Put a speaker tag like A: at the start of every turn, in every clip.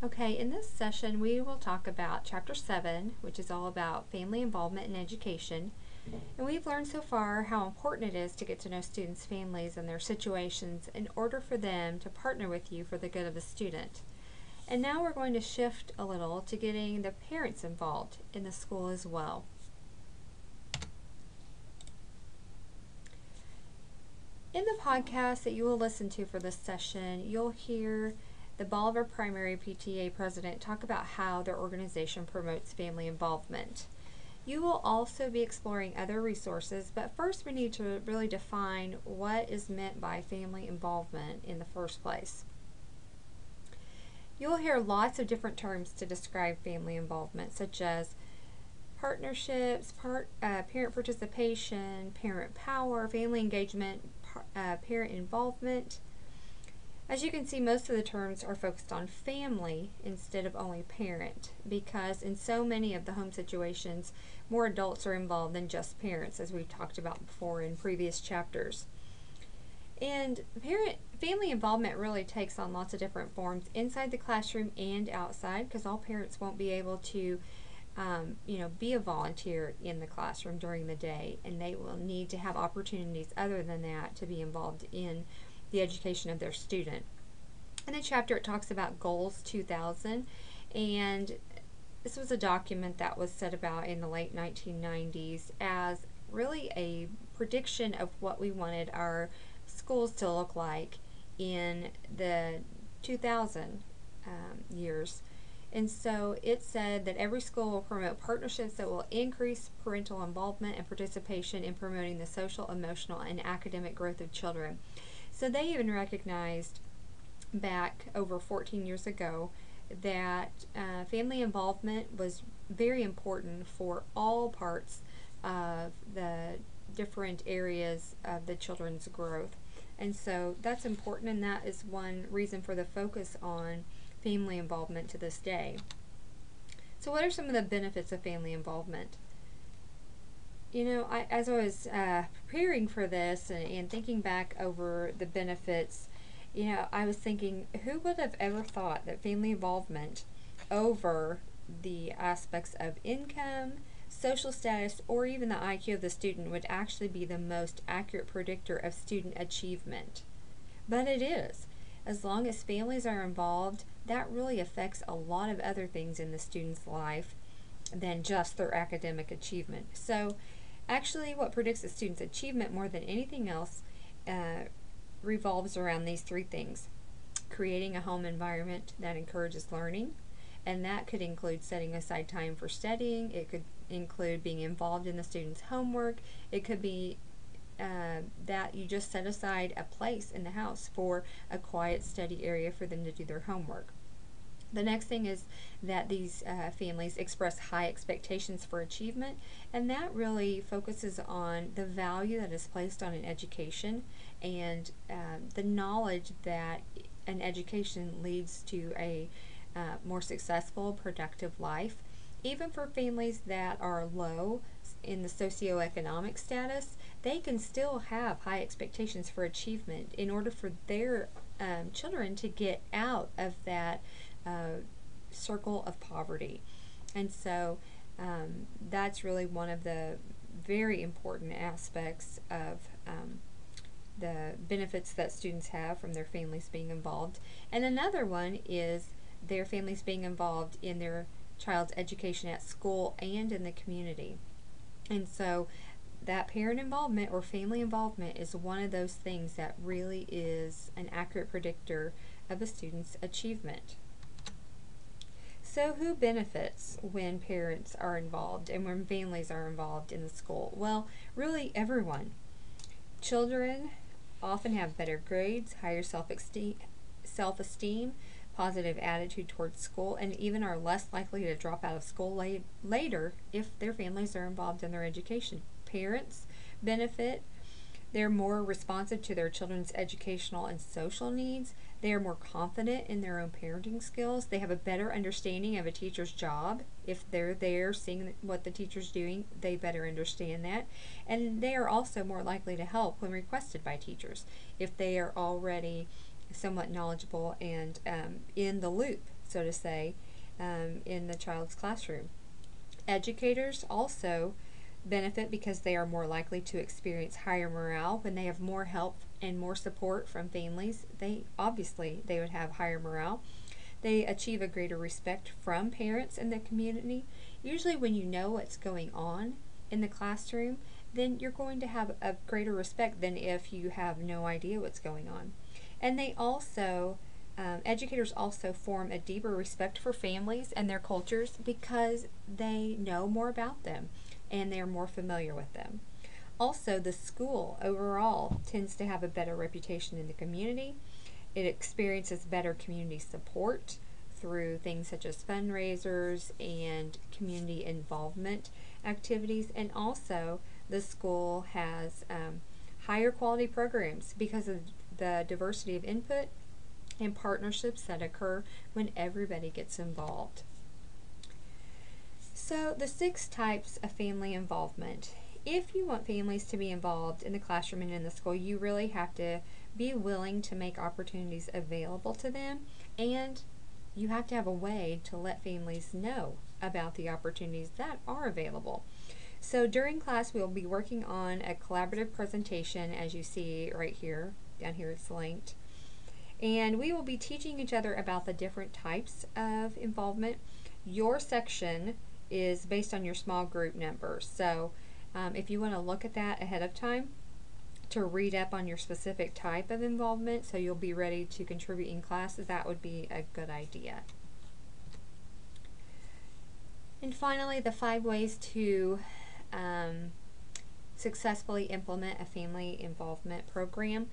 A: Okay, in this session we will talk about Chapter 7, which is all about family involvement in education. And we've learned so far how important it is to get to know students' families and their situations in order for them to partner with you for the good of the student. And now we're going to shift a little to getting the parents involved in the school as well. In the podcast that you will listen to for this session, you'll hear the Bolivar Primary PTA president talk about how their organization promotes family involvement. You will also be exploring other resources, but first we need to really define what is meant by family involvement in the first place. You'll hear lots of different terms to describe family involvement, such as partnerships, parent participation, parent power, family engagement, parent involvement. As you can see, most of the terms are focused on family instead of only parent, because in so many of the home situations, more adults are involved than just parents, as we've talked about before in previous chapters. And family involvement really takes on lots of different forms inside the classroom and outside, because all parents won't be able to be a volunteer in the classroom during the day, and they will need to have opportunities other than that to be involved in the education of their student. In the chapter it talks about Goals 2000, and this was a document that was set about in the late 1990s as really a prediction of what we wanted our schools to look like in the 2000 years. And so it said that every school will promote partnerships that will increase parental involvement and participation in promoting the social, emotional, and academic growth of children. So they even recognized back over 14 years ago that family involvement was very important for all parts of the different areas of the children's growth. And so that's important, and that is one reason for the focus on family involvement to this day. So what are some of the benefits of family involvement? As I was preparing for this and thinking back over the benefits, I was thinking, who would have ever thought that family involvement over the aspects of income, social status, or even the IQ of the student would actually be the most accurate predictor of student achievement? But it is. As long as families are involved, that really affects a lot of other things in the student's life than just their academic achievement. So actually, what predicts a student's achievement more than anything else revolves around these three things: creating a home environment that encourages learning, and that could include setting aside time for studying. It could include being involved in the student's homework. It could be that you just set aside a place in the house for a quiet study area for them to do their homework. The next thing is that these families express high expectations for achievement, and that really focuses on the value that is placed on an education and the knowledge that an education leads to a more successful, productive life. Even for families that are low in the socioeconomic status, they can still have high expectations for achievement in order for their children to get out of that circle of poverty. And so that's really one of the very important aspects of the benefits that students have from their families being involved. And another one is their families being involved in their child's education at school and in the community. And so that parent involvement or family involvement is one of those things that really is an accurate predictor of a student's achievement. So who benefits when parents are involved and when families are involved in the school? Well, really everyone. Children often have better grades, higher self-esteem, positive attitude towards school, and even are less likely to drop out of school later if their families are involved in their education. Parents benefit. They're more responsive to their children's educational and social needs. They are more confident in their own parenting skills. They have a better understanding of a teacher's job. If they're there seeing what the teacher's doing, they better understand that. And they are also more likely to help when requested by teachers if they are already somewhat knowledgeable and in the loop, so to say, in the child's classroom. Educators also benefit because they are more likely to experience higher morale when they have more help and more support from families. They would have higher morale. They achieve a greater respect from parents in the community. Usually when you know what's going on in the classroom, then you're going to have a greater respect than if you have no idea what's going on. And educators also form a deeper respect for families and their cultures because they know more about them and they're more familiar with them. Also, the school overall tends to have a better reputation in the community. It experiences better community support through things such as fundraisers and community involvement activities. And also, the school has higher quality programs because of the diversity of input and partnerships that occur when everybody gets involved. So, the 6 types of family involvement. If you want families to be involved in the classroom and in the school, you really have to be willing to make opportunities available to them, and you have to have a way to let families know about the opportunities that are available. So during class, we'll be working on a collaborative presentation, as you see right here. Down here it's linked. And we will be teaching each other about the different types of involvement. Your section is based on your small group numbers. So if you want to look at that ahead of time to read up on your specific type of involvement so you'll be ready to contribute in classes, that would be a good idea. And finally, the 5 ways to successfully implement a family involvement program.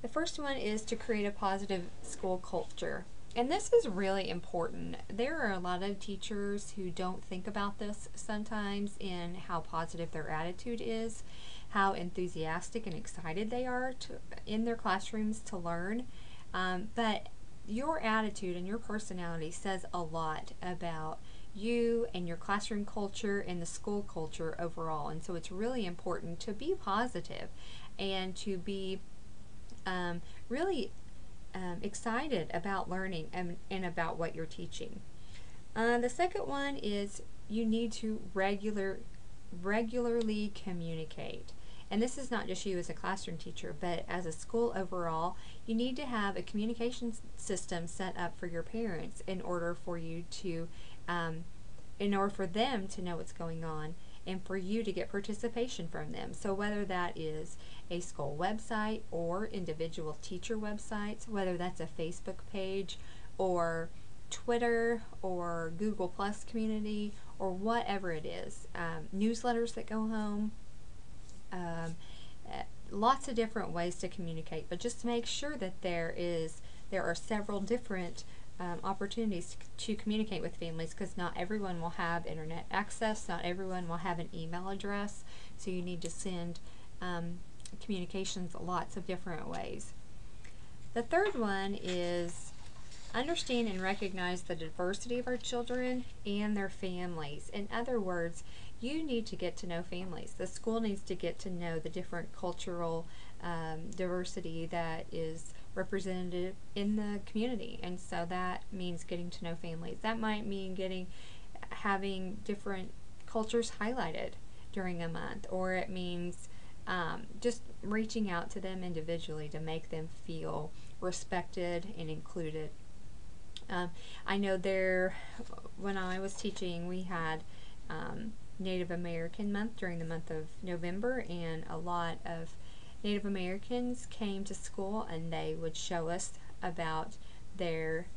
A: The first one is to create a positive school culture. And this is really important. There are a lot of teachers who don't think about this sometimes in how positive their attitude is, how enthusiastic and excited they are in their classrooms to learn. But your attitude and your personality says a lot about you and your classroom culture and the school culture overall. And so it's really important to be positive and to be really excited about learning and about what you're teaching. The second one is you need to regularly communicate. And this is not just you as a classroom teacher, but as a school overall, you need to have a communication system set up for your parents in order for you to, in order for them to know what's going on and for you to get participation from them. So whether that is a school website or individual teacher websites, whether that's a Facebook page or Twitter or Google Plus community or whatever it is, newsletters that go home, lots of different ways to communicate, but just make sure that there are several different opportunities to communicate with families, because not everyone will have internet access, not everyone will have an email address, so you need to send communications lots of different ways. The third one is understand and recognize the diversity of our children and their families. In other words, you need to get to know families. The school needs to get to know the different cultural diversity that is represented in the community, and so that means getting to know families. That might mean having different cultures highlighted during a month, or it means just reaching out to them individually to make them feel respected and included. I know when I was teaching, we had Native American month during the month of November, and a lot of Native Americans came to school and they would show us about their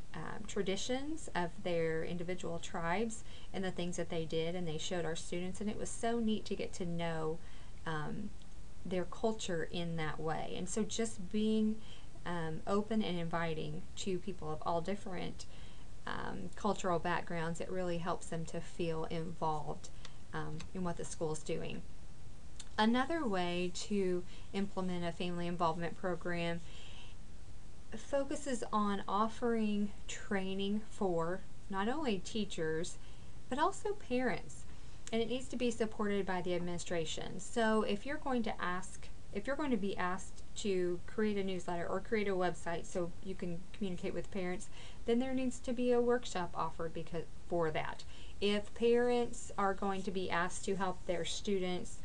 A: traditions of their individual tribes and the things that they did, and they showed our students, and it was so neat to get to know their culture in that way. And so just being open and inviting to people of all different cultural backgrounds, it really helps them to feel involved in what the school is doing. Another way to implement a family involvement program focuses on offering training for not only teachers but also parents, and it needs to be supported by the administration. So if you're going to ask if you're going to be asked to create a newsletter or create a website so you can communicate with parents, then there needs to be a workshop offered for that. If parents are going to be asked to help their students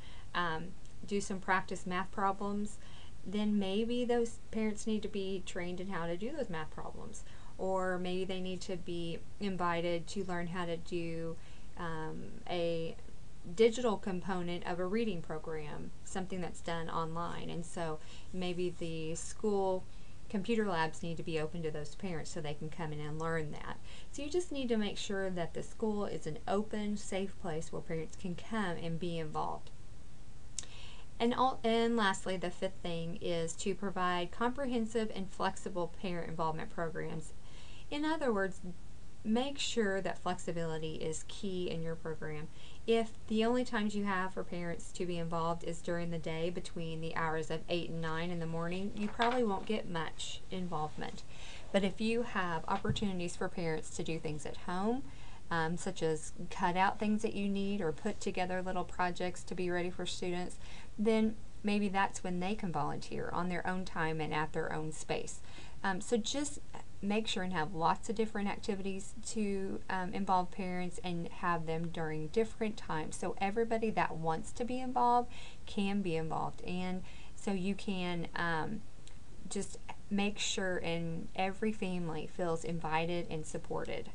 A: do some practice math problems, then maybe those parents need to be trained in how to do those math problems. Or maybe they need to be invited to learn how to do a digital component of a reading program, something that's done online. And so maybe the school computer labs need to be open to those parents so they can come in and learn that. So you just need to make sure that the school is an open, safe place where parents can come and be involved. And lastly, the fifth thing is to provide comprehensive and flexible parent involvement programs. In other words, make sure that flexibility is key in your program. If the only times you have for parents to be involved is during the day between the hours of 8 and 9 in the morning, you probably won't get much involvement. But if you have opportunities for parents to do things at home, such as cut out things that you need or put together little projects to be ready for students, then maybe that's when they can volunteer on their own time and at their own space. So just make sure and have lots of different activities to involve parents and have them during different times so everybody that wants to be involved can be involved, and so you can just make sure and every family feels invited and supported.